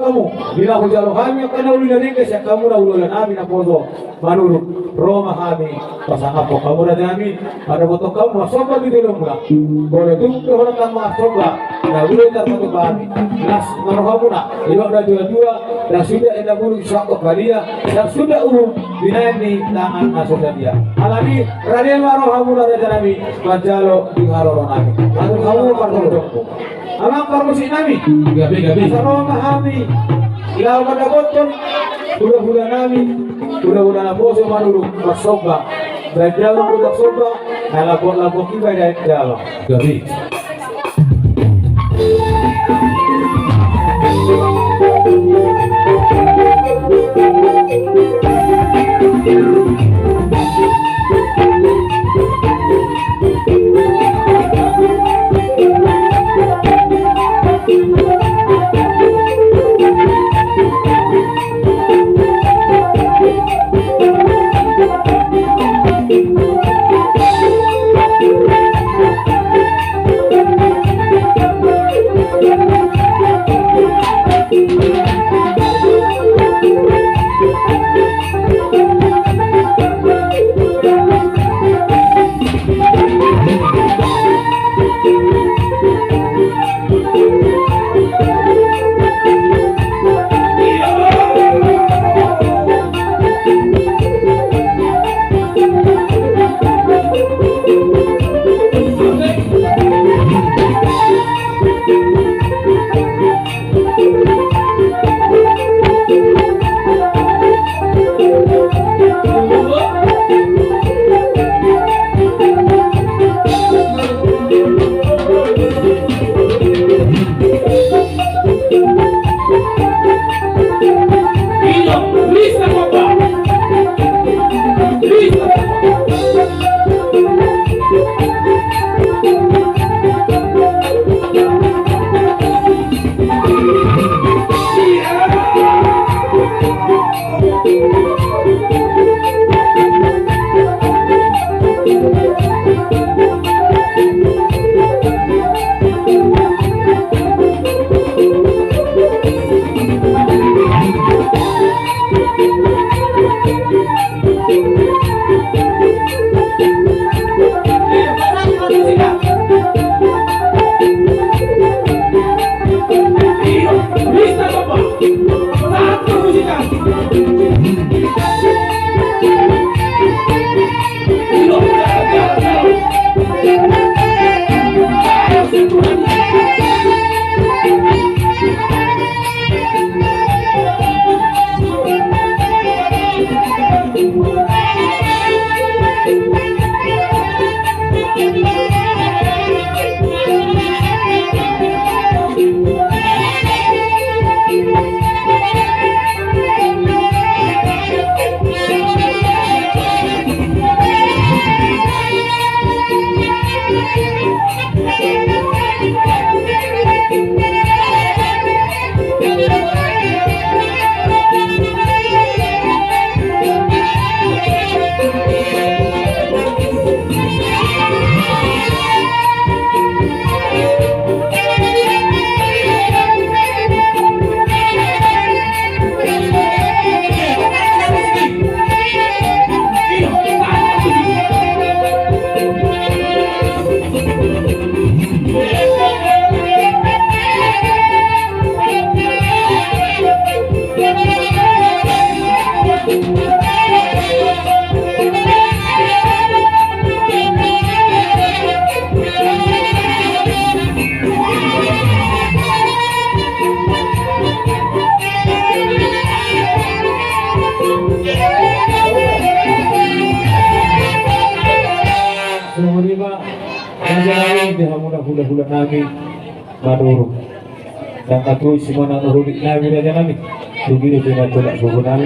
kamu bila hujalo kami akan uli dari kesya kamu na ulo nami na podo manurut Roma kami pasang apa kamu na kami ada foto kamu soba di dalam mula boleh tuh orang kamu soba na ulo terpatu kami nas kamu na iwak dah dua dan sudah enda buruk suatu kalia dan sudah binani tangan nasudah dia alami raden maro kamu na kami majalo di haro nami lalu kamu parto alam permusi nami gabi saroma kami ilaw pada botol hula nami hula na boso manurut masoba dan jalan udah soba na labon kita dari jalan gabi hula nami manurut dan katuy semua nang nurulik nami na nami tugili pinatulak buku nami